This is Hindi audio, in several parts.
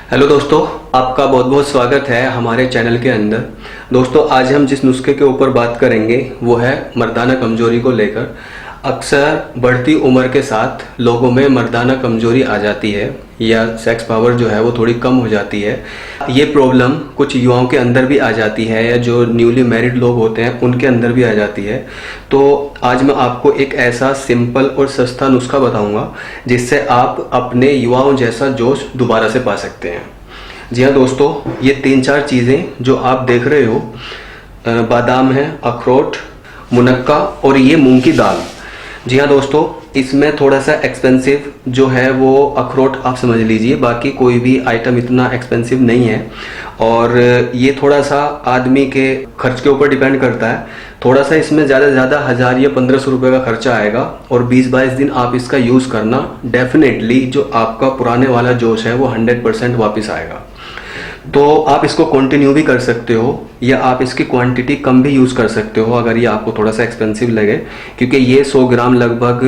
हेलो दोस्तों, आपका बहुत बहुत स्वागत है हमारे चैनल के अंदर। दोस्तों, आज हम जिस नुस्खे के ऊपर बात करेंगे वो है मर्दाना कमजोरी को लेकर। अक्सर बढ़ती उम्र के साथ लोगों में मर्दाना कमजोरी आ जाती है या सेक्स पावर जो है वो थोड़ी कम हो जाती है। ये प्रॉब्लम कुछ युवाओं के अंदर भी आ जाती है या जो न्यूली मैरिड लोग होते हैं उनके अंदर भी आ जाती है। तो आज मैं आपको एक ऐसा सिंपल और सस्ता नुस्खा बताऊंगा जिससे आप अपने युवाओं जैसा जोश दोबारा से पा सकते हैं। जी हाँ दोस्तों, ये 3-4 चीज़ें जो आप देख रहे हो, बादाम है, अखरोट, मुनक्का और ये मूंग की दाल। जी हाँ दोस्तों, इसमें थोड़ा सा एक्सपेंसिव जो है वो अखरोट आप समझ लीजिए, बाकी कोई भी आइटम इतना एक्सपेंसिव नहीं है। और ये थोड़ा सा आदमी के खर्च के ऊपर डिपेंड करता है। थोड़ा सा इसमें ज़्यादा से ज़्यादा 1000 या 1500 रुपये का खर्चा आएगा और 20-22 दिन आप इसका यूज़ करना, डेफिनेटली जो आपका पुराने वाला जोश है वो 100% वापस आएगा। तो आप इसको कंटिन्यू भी कर सकते हो या आप इसकी क्वांटिटी कम भी यूज़ कर सकते हो अगर ये आपको थोड़ा सा एक्सपेंसिव लगे, क्योंकि ये 100 ग्राम लगभग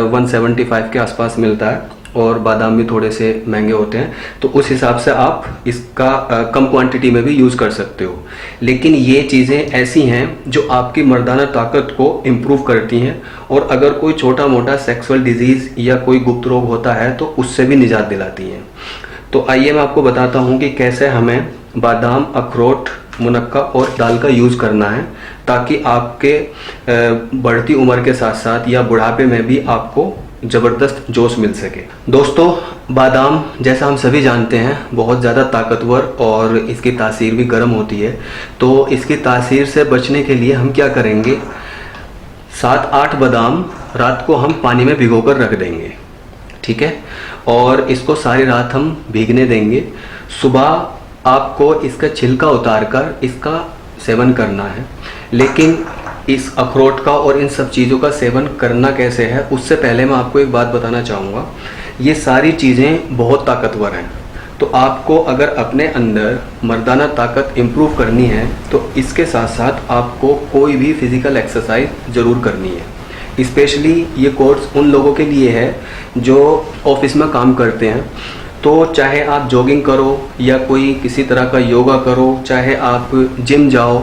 175 के आसपास मिलता है और बादाम भी थोड़े से महंगे होते हैं। तो उस हिसाब से आप इसका कम क्वांटिटी में भी यूज़ कर सकते हो। लेकिन ये चीज़ें ऐसी हैं जो आपकी मर्दाना ताकत को इम्प्रूव करती हैं और अगर कोई छोटा मोटा सेक्सुअल डिजीज़ या कोई गुप्त रोग होता है तो उससे भी निजात दिलाती हैं। तो आइए मैं आपको बताता हूँ कि कैसे हमें बादाम, अखरोट, मुनक्का और दाल का यूज़ करना है ताकि आपके बढ़ती उम्र के साथ साथ या बुढ़ापे में भी आपको ज़बरदस्त जोश मिल सके। दोस्तों, बादाम जैसा हम सभी जानते हैं बहुत ज़्यादा ताकतवर और इसकी तासीर भी गर्म होती है। तो इसकी तासीर से बचने के लिए हम क्या करेंगे, 7-8 बादाम रात को हम पानी में भिगोकर रख देंगे, ठीक है, और इसको सारी रात हम भीगने देंगे। सुबह आपको इसका छिलका उतार कर इसका सेवन करना है। लेकिन इस अखरोट का और इन सब चीज़ों का सेवन करना कैसे है, उससे पहले मैं आपको एक बात बताना चाहूँगा। ये सारी चीज़ें बहुत ताकतवर हैं, तो आपको अगर अपने अंदर मर्दाना ताकत इम्प्रूव करनी है तो इसके साथ साथ आपको कोई भी फिज़िकल एक्सरसाइज ज़रूर करनी है। स्पेशली ये कोर्स उन लोगों के लिए है जो ऑफिस में काम करते हैं। तो चाहे आप जॉगिंग करो या कोई किसी तरह का योगा करो, चाहे आप जिम जाओ,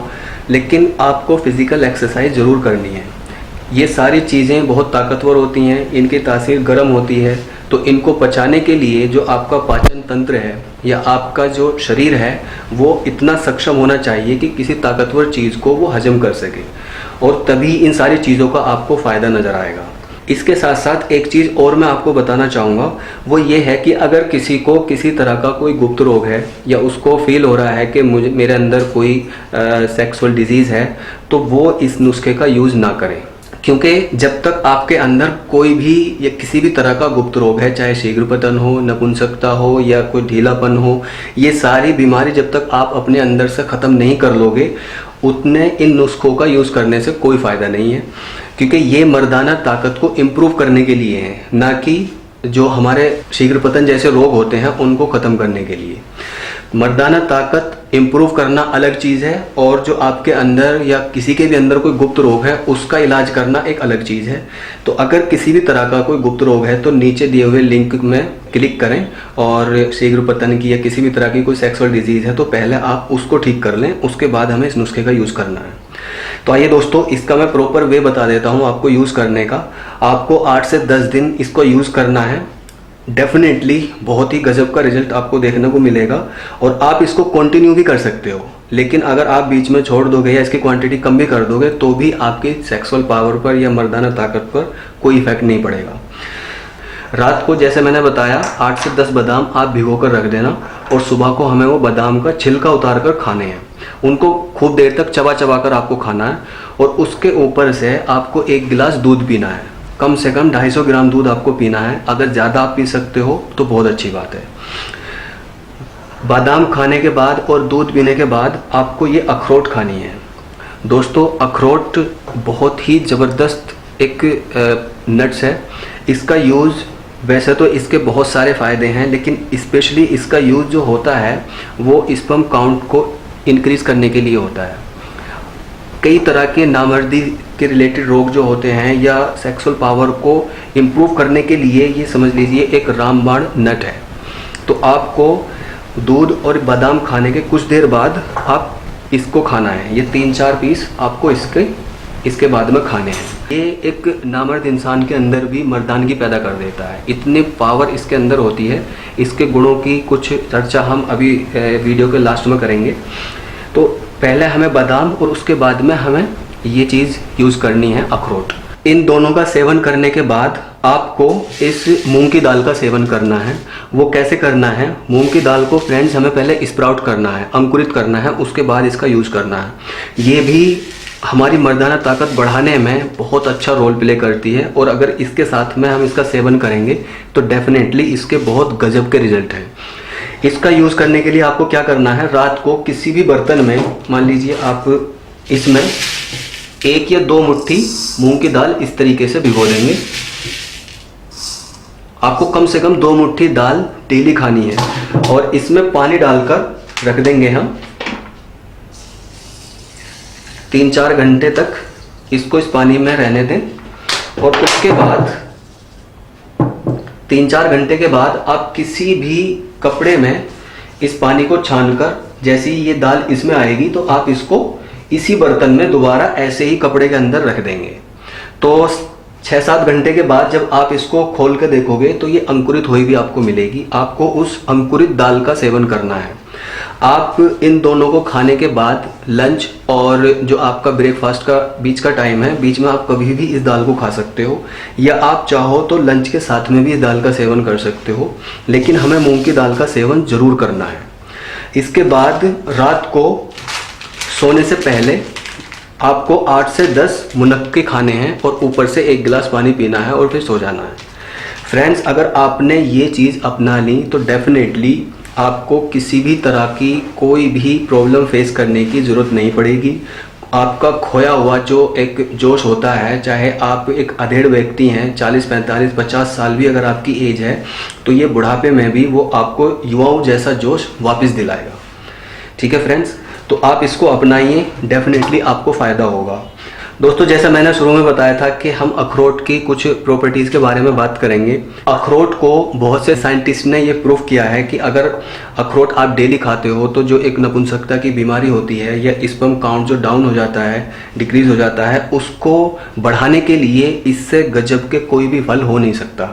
लेकिन आपको फिज़िकल एक्सरसाइज ज़रूर करनी है। ये सारी चीज़ें बहुत ताकतवर होती हैं, इनकी तासीर गर्म होती है। तो इनको पचाने के लिए जो आपका पाचन तंत्र है या आपका जो शरीर है वो इतना सक्षम होना चाहिए कि किसी ताकतवर चीज़ को वो हजम कर सके, और तभी इन सारी चीज़ों का आपको फ़ायदा नज़र आएगा। इसके साथ साथ एक चीज़ और मैं आपको बताना चाहूँगा, वो ये है कि अगर किसी को किसी तरह का कोई गुप्त रोग है या उसको फील हो रहा है कि मेरे अंदर कोई सेक्सुअल डिजीज़ है, तो वो इस नुस्खे का यूज़ ना करें। क्योंकि जब तक आपके अंदर कोई भी या किसी भी तरह का गुप्त रोग है, चाहे शीघ्रपतन हो, नपुंसकता हो या कोई ढीलापन हो, ये सारी बीमारी जब तक आप अपने अंदर से ख़त्म नहीं कर लोगे, उतने इन नुस्खों का यूज़ करने से कोई फ़ायदा नहीं है। क्योंकि ये मर्दाना ताकत को इम्प्रूव करने के लिए है, ना कि जो हमारे शीघ्रपतन जैसे रोग होते हैं उनको ख़त्म करने के लिए। मर्दाना ताकत इम्प्रूव करना अलग चीज़ है और जो आपके अंदर या किसी के भी अंदर कोई गुप्त रोग है उसका इलाज करना एक अलग चीज़ है। तो अगर किसी भी तरह का कोई गुप्त रोग है तो नीचे दिए हुए लिंक में क्लिक करें, और शीघ्रपतन की या किसी भी तरह की कोई सेक्सुअल डिजीज़ है तो पहले आप उसको ठीक कर लें, उसके बाद हमें इस नुस्खे का यूज़ करना है। तो आइए दोस्तों, इसका मैं प्रॉपर वे बता देता हूँ आपको यूज़ करने का। आपको 8 से 10 दिन इसको यूज़ करना है। डेफिनेटली बहुत ही गजब का रिजल्ट आपको देखने को मिलेगा और आप इसको कंटिन्यू भी कर सकते हो। लेकिन अगर आप बीच में छोड़ दोगे या इसकी क्वांटिटी कम भी कर दोगे तो भी आपकी सेक्सुअल पावर पर या मर्दाना ताकत पर कोई इफेक्ट नहीं पड़ेगा। रात को जैसे मैंने बताया 8 से 10 बादाम आप भिगो कर रख देना और सुबह को हमें वो बादाम का छिलका उतार कर खाने हैं। उनको खूब देर तक चबा चबा कर आपको खाना है और उसके ऊपर से आपको 1 गिलास दूध पीना है। कम से कम 250 ग्राम दूध आपको पीना है। अगर ज़्यादा आप पी सकते हो तो बहुत अच्छी बात है। बादाम खाने के बाद और दूध पीने के बाद आपको ये अखरोट खानी है। दोस्तों, अखरोट बहुत ही ज़बरदस्त एक नट्स है। इसका यूज़, वैसे तो इसके बहुत सारे फ़ायदे हैं, लेकिन स्पेशली इसका यूज़ जो होता है वो स्पर्म काउंट को इंक्रीज़ करने के लिए होता है। कई तरह के नामर्दी के रिलेटेड रोग जो होते हैं या सेक्सुअल पावर को इम्प्रूव करने के लिए ये समझ लीजिए एक रामबाण नट है। तो आपको दूध और बादाम खाने के कुछ देर बाद आप इसको खाना है। ये 3-4 पीस आपको इसके बाद में खाने हैं। ये एक नामर्द इंसान के अंदर भी मर्दानगी पैदा कर देता है, इतनी पावर इसके अंदर होती है। इसके गुणों की कुछ चर्चा हम अभी वीडियो के लास्ट में करेंगे। तो पहले हमें बादाम और उसके बाद में हमें ये चीज़ यूज़ करनी है, अखरोट। इन दोनों का सेवन करने के बाद आपको इस मूंग की दाल का सेवन करना है। वो कैसे करना है? मूंग की दाल को फ्रेंड्स हमें पहले स्प्राउट करना है, अंकुरित करना है, उसके बाद इसका यूज़ करना है। ये भी हमारी मर्दाना ताकत बढ़ाने में बहुत अच्छा रोल प्ले करती है, और अगर इसके साथ में हम इसका सेवन करेंगे तो डेफिनेटली इसके बहुत गजब के रिजल्ट हैं। इसका यूज़ करने के लिए आपको क्या करना है, रात को किसी भी बर्तन में, मान लीजिए आप इसमें 1 या 2 मुट्ठी मूंग की दाल इस तरीके से भिगो देंगे। आपको कम से कम 2 मुट्ठी दाल डेली खानी है, और इसमें पानी डालकर रख देंगे हम 3-4 घंटे तक। इसको इस पानी में रहने दें, और उसके बाद 3-4 घंटे के बाद आप किसी भी कपड़े में इस पानी को छानकर, जैसे ही ये दाल इसमें आएगी तो आप इसको इसी बर्तन में दोबारा ऐसे ही कपड़े के अंदर रख देंगे। तो 6-7 घंटे के बाद जब आप इसको खोल के देखोगे तो ये अंकुरित हुई भी आपको मिलेगी। आपको उस अंकुरित दाल का सेवन करना है। आप इन दोनों को खाने के बाद लंच और जो आपका ब्रेकफास्ट का बीच का टाइम है, बीच में आप कभी भी इस दाल को खा सकते हो, या आप चाहो तो लंच के साथ में भी इस दाल का सेवन कर सकते हो। लेकिन हमें मूंग की दाल का सेवन ज़रूर करना है। इसके बाद रात को सोने से पहले आपको 8 से 10 मुनक्के खाने हैं, और ऊपर से 1 गिलास पानी पीना है, और फिर सो जाना है। फ्रेंड्स, अगर आपने ये चीज़ अपना ली तो डेफिनेटली आपको किसी भी तरह की कोई भी प्रॉब्लम फेस करने की ज़रूरत नहीं पड़ेगी। आपका खोया हुआ जो एक जोश होता है, चाहे आप एक अधेड़ व्यक्ति हैं, 40, 45, 50 साल भी अगर आपकी एज है, तो ये बुढ़ापे में भी वो आपको युवाओं जैसा जोश वापस दिलाएगा। ठीक है फ्रेंड्स, तो आप इसको अपनाइए, डेफिनेटली आपको फ़ायदा होगा। दोस्तों, जैसा मैंने शुरू में बताया था कि हम अखरोट की कुछ प्रॉपर्टीज़ के बारे में बात करेंगे। अखरोट को बहुत से साइंटिस्ट ने ये प्रूफ किया है कि अगर अखरोट आप डेली खाते हो तो जो एक नपुंसकता की बीमारी होती है, या स्पर्म काउंट जो डाउन हो जाता है, डिक्रीज हो जाता है, उसको बढ़ाने के लिए इससे गजब के कोई भी फल हो नहीं सकता।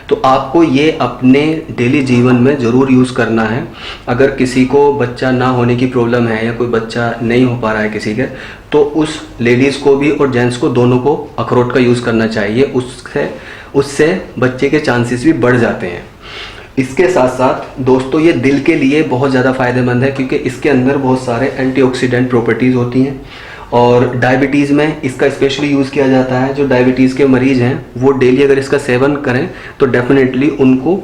तो आपको ये अपने डेली जीवन में ज़रूर यूज़ करना है। अगर किसी को बच्चा ना होने की प्रॉब्लम है, या कोई बच्चा नहीं हो पा रहा है किसी के, तो उस लेडीज़ को भी और जेंट्स को दोनों को अखरोट का यूज़ करना चाहिए। उससे बच्चे के चांसेस भी बढ़ जाते हैं। इसके साथ साथ दोस्तों, ये दिल के लिए बहुत ज़्यादा फ़ायदेमंद है, क्योंकि इसके अंदर बहुत सारे एंटीऑक्सीडेंट प्रॉपर्टीज़ होती हैं, और डायबिटीज़ में इसका स्पेशली यूज़ किया जाता है। जो डायबिटीज़ के मरीज़ हैं वो डेली अगर इसका सेवन करें तो डेफिनेटली उनको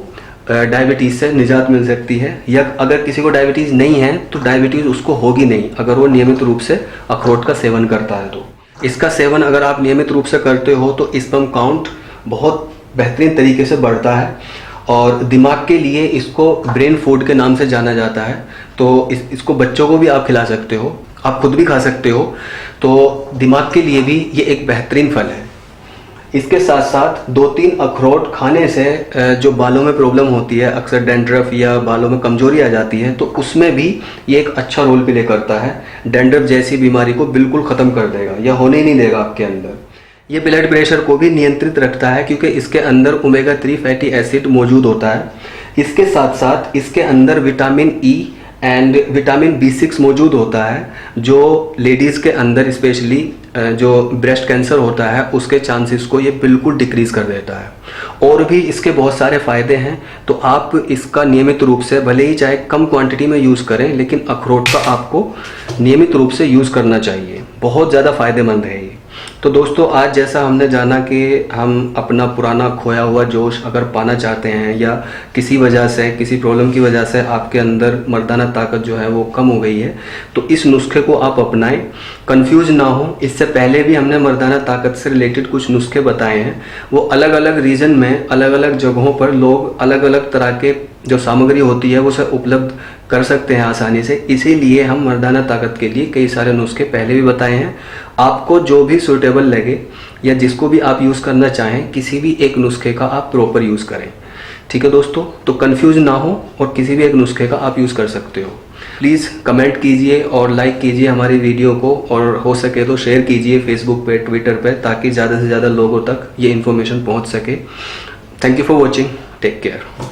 डायबिटीज़ से निजात मिल सकती है। या अगर किसी को डायबिटीज़ नहीं है तो डायबिटीज़ उसको होगी नहीं, अगर वो नियमित रूप से अखरोट का सेवन करता है। तो इसका सेवन अगर आप नियमित रूप से करते हो तो स्पर्म काउंट बहुत बेहतरीन तरीके से बढ़ता है, और दिमाग के लिए इसको ब्रेन फूड के नाम से जाना जाता है। तो इसको बच्चों को भी आप खिला सकते हो, आप खुद भी खा सकते हो। तो दिमाग के लिए भी ये एक बेहतरीन फल है। इसके साथ साथ 2-3 अखरोट खाने से जो बालों में प्रॉब्लम होती है, अक्सर डैंड्रफ या बालों में कमजोरी आ जाती है, तो उसमें भी ये एक अच्छा रोल प्ले करता है। डैंड्रफ जैसी बीमारी को बिल्कुल ख़त्म कर देगा, या होने ही नहीं देगा आपके अंदर। ये ब्लड प्रेशर को भी नियंत्रित रखता है, क्योंकि इसके अंदर ओमेगा 3 फैटी एसिड मौजूद होता है। इसके साथ साथ इसके अंदर vitamin E and vitamin B6 मौजूद होता है, जो लेडीज़ के अंदर स्पेशली जो ब्रेस्ट कैंसर होता है उसके चांसेस को ये बिल्कुल डिक्रीज़ कर देता है। और भी इसके बहुत सारे फ़ायदे हैं। तो आप इसका नियमित रूप से, भले ही चाहे कम क्वांटिटी में यूज़ करें, लेकिन अखरोट का आपको नियमित रूप से यूज़ करना चाहिए। बहुत ज़्यादा फ़ायदेमंद है ये। तो दोस्तों, आज जैसा हमने जाना कि हम अपना पुराना खोया हुआ जोश अगर पाना चाहते हैं, या किसी वजह से, किसी प्रॉब्लम की वजह से आपके अंदर मर्दाना ताकत जो है वो कम हो गई है, तो इस नुस्खे को आप अपनाएं, कंफ्यूज ना हो। इससे पहले भी हमने मर्दाना ताकत से रिलेटेड कुछ नुस्खे बताए हैं। वो अलग अलग रीजन में, अलग अलग जगहों पर लोग अलग अलग तरह के जो सामग्री होती है वो सब उपलब्ध कर सकते हैं आसानी से। इसीलिए हम मर्दाना ताकत के लिए कई सारे नुस्खे पहले भी बताए हैं। आपको जो भी सूटेबल लगे, या जिसको भी आप यूज़ करना चाहें, किसी भी एक नुस्खे का आप प्रॉपर यूज़ करें। ठीक है दोस्तों, तो कंफ्यूज ना हो और किसी भी एक नुस्खे का आप यूज़ कर सकते हो। प्लीज़ कमेंट कीजिए और लाइक कीजिए हमारी वीडियो को, और हो सके तो शेयर कीजिए फेसबुक पे, ट्विटर पे, ताकि ज़्यादा से ज़्यादा लोगों तक ये इन्फॉर्मेशन पहुंच सके। Thank you for watching, take care.